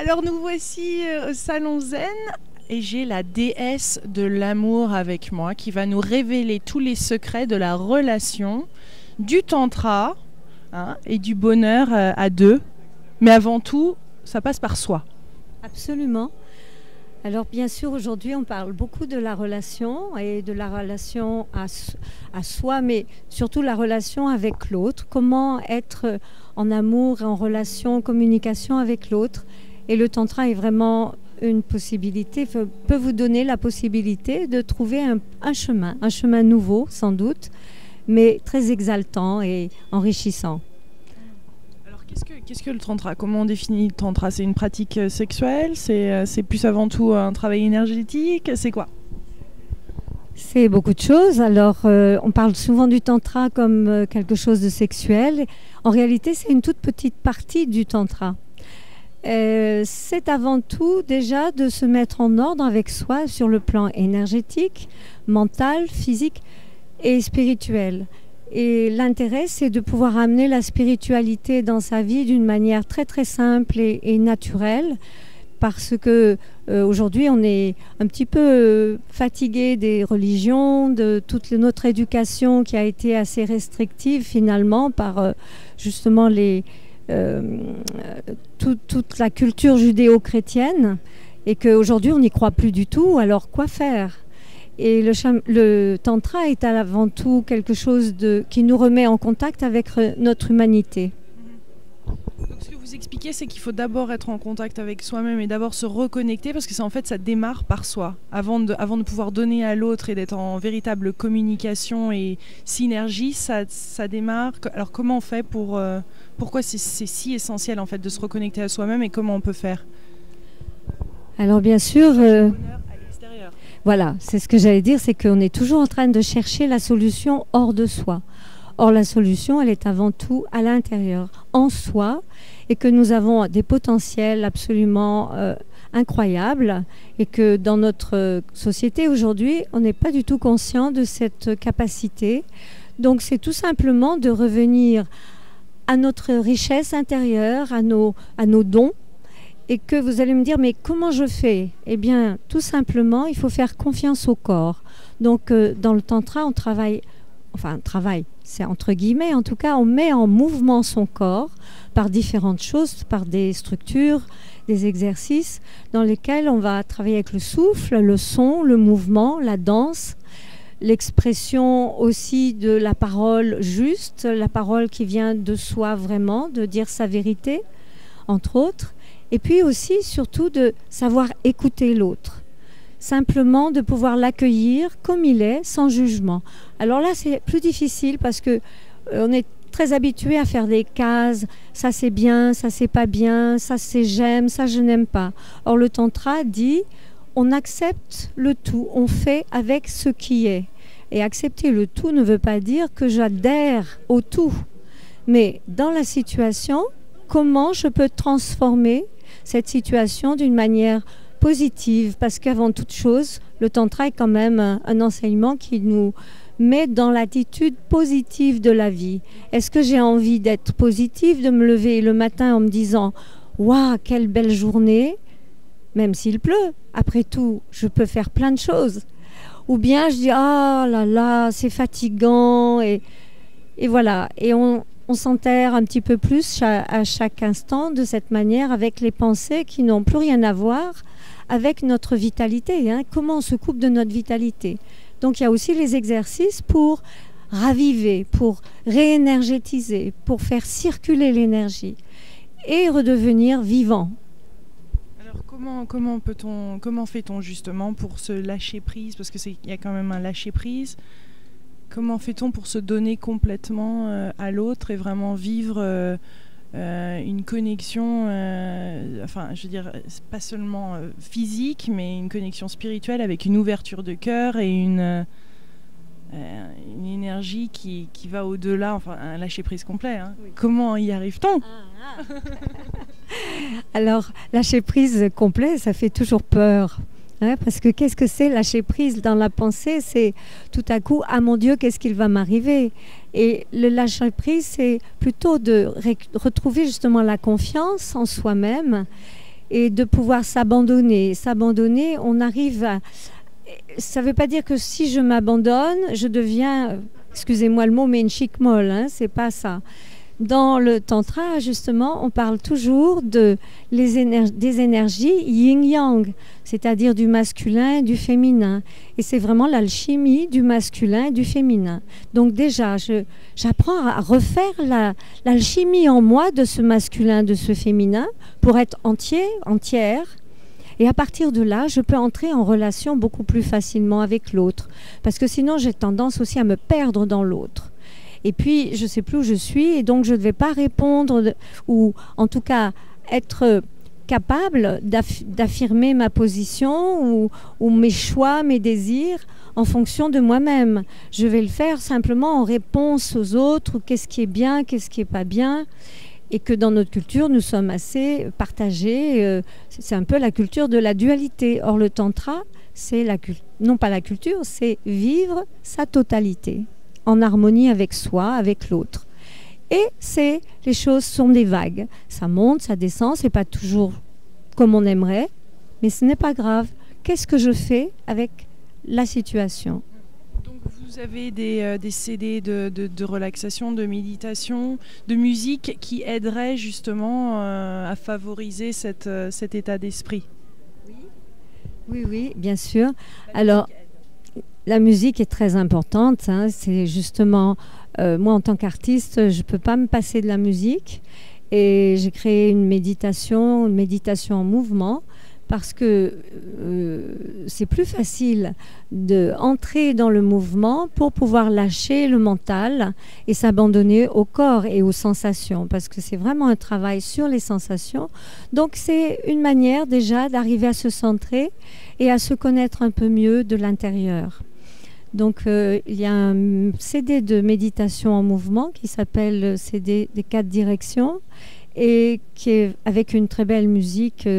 Alors nous voici au Salon Zen et j'ai la déesse de l'amour avec moi qui va nous révéler tous les secrets de la relation, du tantra et du bonheur à deux. Mais avant tout, ça passe par soi. Absolument. Alors bien sûr, aujourd'hui, on parle beaucoup de la relation et de la relation à soi, mais surtout la relation avec l'autre. Comment être en amour, en relation, en communication avec l'autre. Et le tantra est vraiment une possibilité, peut vous donner la possibilité de trouver un chemin nouveau sans doute, mais très exaltant et enrichissant. Qu'est-ce que le tantra? Comment on définit le tantra? C'est une pratique sexuelle? C'est plus avant tout un travail énergétique? C'est quoi? C'est beaucoup de choses. Alors, on parle souvent du tantra comme quelque chose de sexuel. En réalité, c'est une toute petite partie du tantra. C'est avant tout déjà de se mettre en ordre avec soi sur le plan énergétique, mental, physique et spirituel. Et l'intérêt, c'est de pouvoir amener la spiritualité dans sa vie d'une manière très très simple et naturelle, parce que aujourd'hui on est un petit peu fatigué des religions, de toute notre éducation qui a été assez restrictive finalement par justement toute la culture judéo-chrétienne, et qu'aujourd'hui on n'y croit plus du tout. Alors quoi faire? Et le tantra est avant tout quelque chose qui nous remet en contact avec notre humanité. Donc ce que vous expliquez, c'est qu'il faut d'abord être en contact avec soi-même et d'abord se reconnecter, parce que ça démarre par soi. Avant de pouvoir donner à l'autre et d'être en véritable communication et synergie, ça démarre. Alors comment on fait pourquoi c'est si essentiel en fait de se reconnecter à soi-même, et comment on peut faire? Alors bien sûr... Voilà, c'est ce que j'allais dire, c'est qu'on est toujours en train de chercher la solution hors de soi. Or, la solution, elle est avant tout à l'intérieur, en soi, et que nous avons des potentiels absolument incroyables, et que dans notre société aujourd'hui, on n'est pas du tout conscient de cette capacité. Donc, c'est tout simplement de revenir à notre richesse intérieure, à nos dons. Et que vous allez me dire, mais comment je fais? Eh bien, tout simplement, il faut faire confiance au corps. Donc, dans le tantra, on travaille, c'est entre guillemets, en tout cas, on met en mouvement son corps par différentes choses, par des structures, des exercices dans lesquels on va travailler avec le souffle, le son, le mouvement, la danse, l'expression aussi de la parole juste, la parole qui vient de soi vraiment, de dire sa vérité, entre autres. Et puis aussi, surtout, de savoir écouter l'autre. Simplement de pouvoir l'accueillir comme il est, sans jugement. Alors là, c'est plus difficile parce qu'on est très habitué à faire des cases. Ça, c'est bien, ça, c'est pas bien, ça, c'est j'aime, ça, je n'aime pas. Or, le tantra dit, on accepte le tout, on fait avec ce qui est. Et accepter le tout ne veut pas dire que j'adhère au tout. Mais dans la situation, comment je peux transformer cette situation d'une manière positive, parce qu'avant toute chose, le tantra est quand même un enseignement qui nous met dans l'attitude positive de la vie. Est-ce que j'ai envie d'être positive, de me lever le matin en me disant « Waouh, quelle belle journée !» Même s'il pleut, après tout, je peux faire plein de choses. Ou bien je dis « Ah là là, c'est fatigant !» et voilà, et on s'enterre un petit peu plus à chaque instant de cette manière, avec les pensées qui n'ont plus rien à voir avec notre vitalité. Comment on se coupe de notre vitalité? Donc il y a aussi les exercices pour raviver, pour réénergétiser, pour faire circuler l'énergie et redevenir vivant. Alors comment fait-on justement pour se lâcher prise? Parce qu'il y a quand même un lâcher prise. Comment fait-on pour se donner complètement à l'autre et vraiment vivre une connexion, je veux dire, pas seulement physique, mais une connexion spirituelle avec une ouverture de cœur et une énergie qui va au-delà, un lâcher-prise complet. Oui. Comment y arrive-t-on? Alors, lâcher-prise complet, ça fait toujours peur. Parce que qu'est-ce que c'est lâcher prise dans la pensée? C'est tout à coup, ah mon Dieu, qu'est-ce qu'il va m'arriver? Et le lâcher prise, c'est plutôt de retrouver justement la confiance en soi-même et de pouvoir s'abandonner. S'abandonner, on arrive à... Ça ne veut pas dire que si je m'abandonne, je deviens, excusez-moi le mot, mais une chic molle, hein, c'est pas ça. Dans le tantra, justement, on parle toujours des énergies yin-yang, c'est-à-dire du masculin et du féminin. Et c'est vraiment l'alchimie du masculin et du féminin. Donc déjà, j'apprends à refaire l'alchimie en moi de ce masculin, de ce féminin, pour être entière. Et à partir de là, je peux entrer en relation beaucoup plus facilement avec l'autre. Parce que sinon, j'ai tendance aussi à me perdre dans l'autre. Et puis, je ne sais plus où je suis, et donc je ne vais pas répondre, ou en tout cas être capable d'affirmer ma position ou mes choix, mes désirs en fonction de moi-même. Je vais le faire simplement en réponse aux autres, qu'est-ce qui est bien, qu'est-ce qui n'est pas bien. Et que dans notre culture, nous sommes assez partagés. C'est un peu la culture de la dualité. Or, le tantra, c'est non pas la culture, c'est vivre sa totalité, en harmonie avec soi, avec l'autre. Et les choses sont des vagues. Ça monte, ça descend, c'est pas toujours comme on aimerait, mais ce n'est pas grave. Qu'est-ce que je fais avec la situation ? Donc vous avez des CD de relaxation, de méditation, de musique qui aideraient justement à favoriser cet état d'esprit. Oui, bien sûr. Alors, la musique est très importante, hein. C'est justement, moi en tant qu'artiste, je ne peux pas me passer de la musique. Et j'ai créé une méditation en mouvement, parce que c'est plus facile d'entrer dans le mouvement pour pouvoir lâcher le mental et s'abandonner au corps et aux sensations, parce que c'est vraiment un travail sur les sensations. Donc c'est une manière déjà d'arriver à se centrer et à se connaître un peu mieux de l'intérieur. Donc il y a un CD de méditation en mouvement qui s'appelle CD des 4 directions, et qui est avec une très belle musique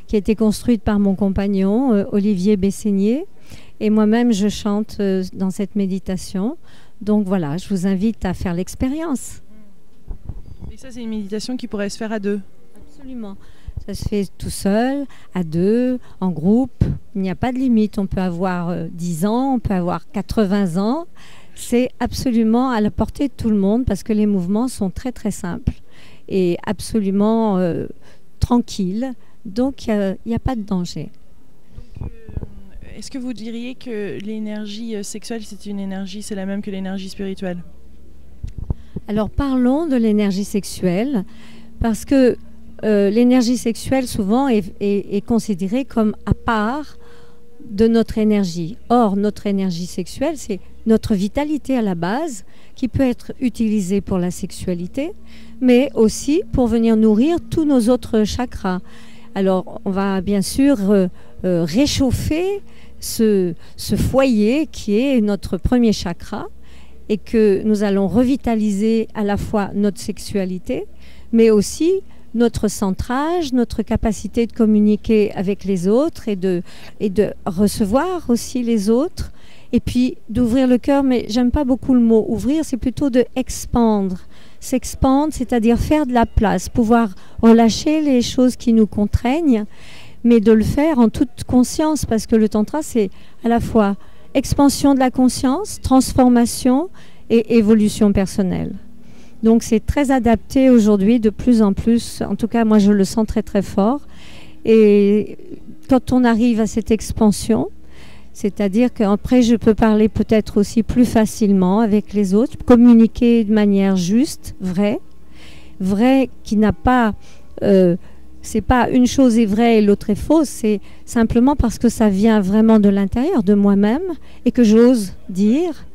qui a été construite par mon compagnon Olivier Bessigné, et moi-même je chante dans cette méditation. Donc voilà, je vous invite à faire l'expérience. Et ça, c'est une méditation qui pourrait se faire à deux? Absolument. Ça se fait tout seul, à deux, en groupe. Il n'y a pas de limite. On peut avoir 10 ans, on peut avoir 80 ans. C'est absolument à la portée de tout le monde, parce que les mouvements sont très très simples et absolument tranquilles. Donc il n'y a pas de danger. Donc, est-ce que vous diriez que l'énergie sexuelle, c'est la même que l'énergie spirituelle? Alors parlons de l'énergie sexuelle, parce que l'énergie sexuelle souvent est considérée comme à part de notre énergie. Or, notre énergie sexuelle, c'est notre vitalité à la base, qui peut être utilisée pour la sexualité, mais aussi pour venir nourrir tous nos autres chakras. Alors, on va bien sûr réchauffer ce foyer qui est notre premier chakra, et que nous allons revitaliser à la fois notre sexualité, mais aussi notre centrage, notre capacité de communiquer avec les autres et de recevoir aussi les autres, et puis d'ouvrir le cœur. Mais j'aime pas beaucoup le mot ouvrir, c'est plutôt de expandre. S'expandre, c'est-à-dire faire de la place, pouvoir relâcher les choses qui nous contraignent, mais de le faire en toute conscience, parce que le tantra, c'est à la fois expansion de la conscience, transformation et évolution personnelle. Donc c'est très adapté aujourd'hui, de plus en plus. En tout cas, moi je le sens très très fort. Et quand on arrive à cette expansion, c'est-à-dire qu'après je peux parler peut-être aussi plus facilement avec les autres, communiquer de manière juste, vraie qui n'a pas... c'est pas une chose est vraie et l'autre est fausse, c'est simplement parce que ça vient vraiment de l'intérieur, de moi-même, et que j'ose dire.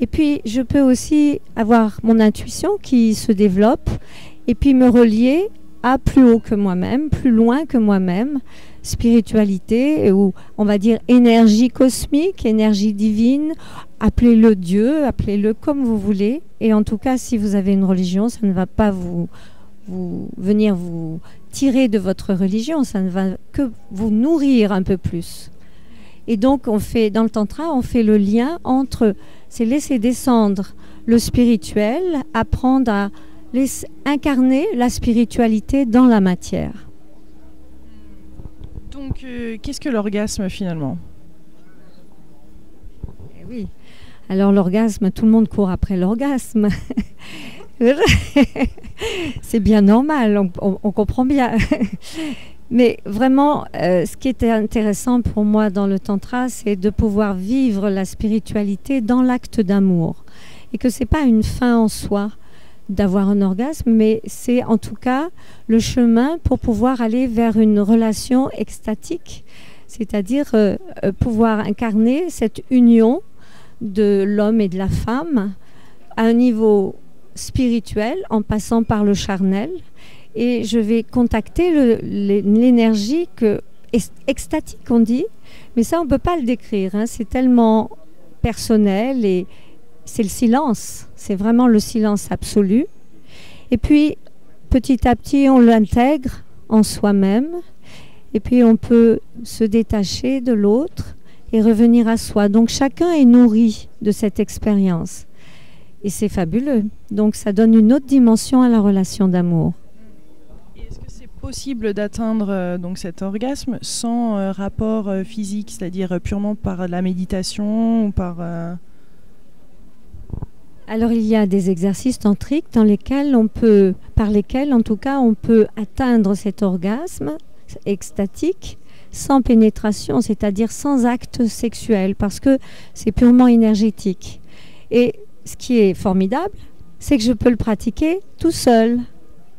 Et puis, je peux aussi avoir mon intuition qui se développe, et puis me relier à plus haut que moi-même, plus loin que moi-même, spiritualité, ou on va dire énergie cosmique, énergie divine, appelez-le Dieu, appelez-le comme vous voulez. Et en tout cas, si vous avez une religion, ça ne va pas venir vous tirer de votre religion, ça ne va que vous nourrir un peu plus. Et donc, dans le tantra, on fait le lien entre, c'est laisser descendre le spirituel, apprendre à incarner la spiritualité dans la matière. Donc, qu'est-ce que l'orgasme finalement? Eh oui. Alors l'orgasme, tout le monde court après l'orgasme. C'est bien normal, on comprend bien. Mais vraiment, ce qui était intéressant pour moi dans le tantra, c'est de pouvoir vivre la spiritualité dans l'acte d'amour. Et que ce n'est pas une fin en soi d'avoir un orgasme, mais c'est en tout cas le chemin pour pouvoir aller vers une relation extatique, c'est-à-dire pouvoir incarner cette union de l'homme et de la femme à un niveau spirituel en passant par le charnel. Et je vais contacter l'énergie extatique, on dit, mais ça on ne peut pas le décrire, hein. C'est tellement personnel et c'est le silence, c'est vraiment le silence absolu. Et puis petit à petit on l'intègre en soi-même et puis on peut se détacher de l'autre et revenir à soi. Donc chacun est nourri de cette expérience et c'est fabuleux. Donc ça donne une autre dimension à la relation d'amour. Est-ce que c'est possible d'atteindre donc cet orgasme sans rapport physique, c'est-à-dire purement par la méditation ou par Alors il y a des exercices tantriques par lesquels en tout cas on peut atteindre cet orgasme extatique sans pénétration, c'est-à-dire sans acte sexuel, parce que c'est purement énergétique. Et ce qui est formidable, c'est que je peux le pratiquer tout seul,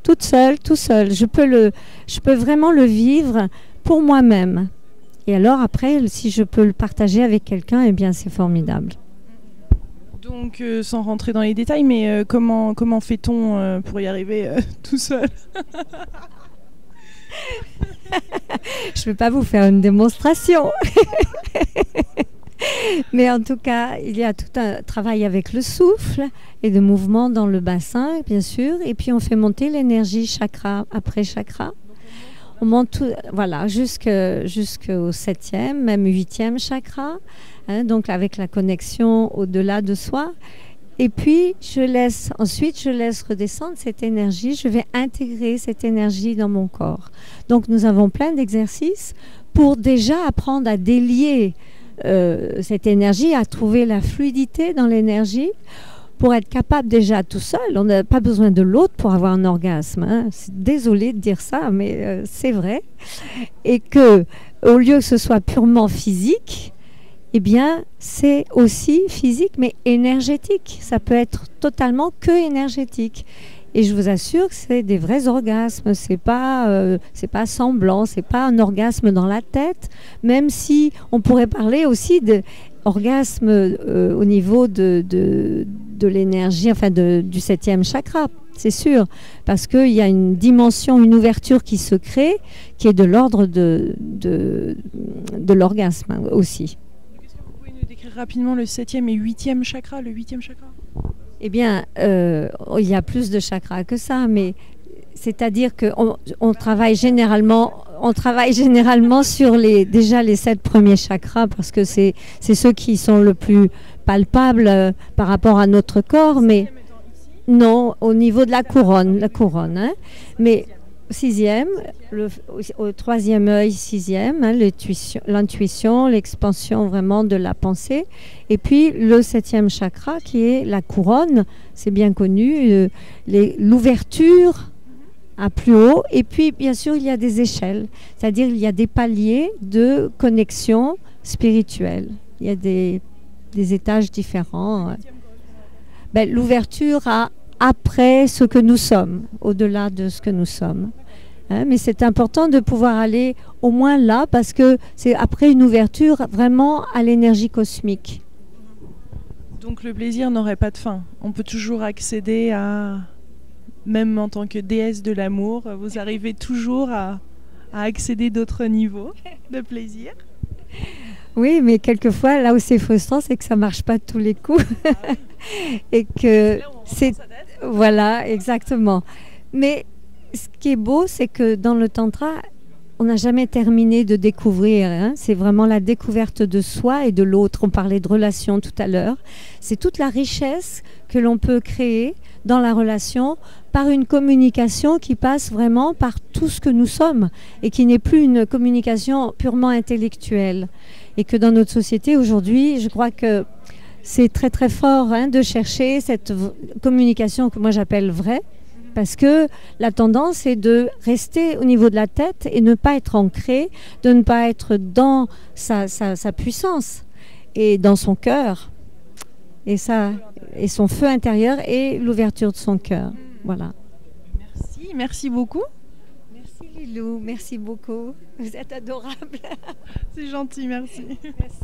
toute seule, tout seul. Je peux vraiment le vivre pour moi-même. Et alors après, si je peux le partager avec quelqu'un, eh bien c'est formidable. Donc sans rentrer dans les détails, mais comment fait-on pour y arriver tout seul? Je ne vais pas vous faire une démonstration. Mais en tout cas, il y a tout un travail avec le souffle et de mouvement dans le bassin, bien sûr. Et puis, on fait monter l'énergie chakra après chakra. On monte tout, voilà, jusqu'au 7e, même 8e chakra. Hein, donc, avec la connexion au-delà de soi. Et puis, ensuite, je laisse redescendre cette énergie. Je vais intégrer cette énergie dans mon corps. Donc, nous avons plein d'exercices pour déjà apprendre à délier cette énergie, à trouver la fluidité dans l'énergie, pour être capable déjà tout seul. On n'a pas besoin de l'autre pour avoir un orgasme. Hein. Désolée de dire ça, mais c'est vrai. Et que, au lieu que ce soit purement physique, eh bien, c'est aussi physique, mais énergétique. Ça peut être totalement que énergétique. Et je vous assure que c'est des vrais orgasmes. C'est pas semblant, c'est pas un orgasme dans la tête. Même si on pourrait parler aussi d'orgasme au niveau de l'énergie, enfin du 7e chakra. C'est sûr, parce qu'il y a une dimension, une ouverture qui se crée, qui est de l'ordre de l'orgasme aussi. Décrire rapidement le 7e et 8e chakra, le 8e chakra? Eh bien, il y a plus de chakras que ça, mais c'est-à-dire qu'on travaille généralement sur déjà les 7 premiers chakras, parce que c'est ceux qui sont le plus palpables par rapport à notre corps, mais non, au niveau de la couronne, hein, mais 6e, au 3e œil, 6e, hein, l'intuition, l'expansion vraiment de la pensée. Et puis le 7e chakra qui est la couronne, c'est bien connu, l'ouverture à plus haut. Et puis bien sûr il y a des échelles, c'est-à-dire il y a des paliers de connexion spirituelle. Il y a des étages différents. Ben, l'ouverture après ce que nous sommes, au-delà de ce que nous sommes. Hein, mais c'est important de pouvoir aller au moins là, parce que c'est après une ouverture vraiment à l'énergie cosmique. Donc le plaisir n'aurait pas de fin. On peut toujours accéder à, même en tant que déesse de l'amour, vous arrivez toujours à accéder d'autres niveaux de plaisir. Oui, mais quelquefois, là où c'est frustrant, c'est que ça ne marche pas de tous les coups. Et que c'est... Voilà, exactement. Mais ce qui est beau, c'est que dans le tantra, on n'a jamais terminé de découvrir. Hein. C'est vraiment la découverte de soi et de l'autre. On parlait de relation tout à l'heure. C'est toute la richesse que l'on peut créer dans la relation par une communication qui passe vraiment par tout ce que nous sommes et qui n'est plus une communication purement intellectuelle. Et que dans notre société aujourd'hui, je crois que c'est très très fort de chercher cette communication que moi j'appelle vraie, parce que la tendance est de rester au niveau de la tête et ne pas être ancré, de ne pas être dans sa puissance et dans son cœur, et son feu intérieur et l'ouverture de son cœur. Voilà. Merci beaucoup. Merci Lilou, merci beaucoup. Vous êtes adorable. C'est gentil, merci. Merci.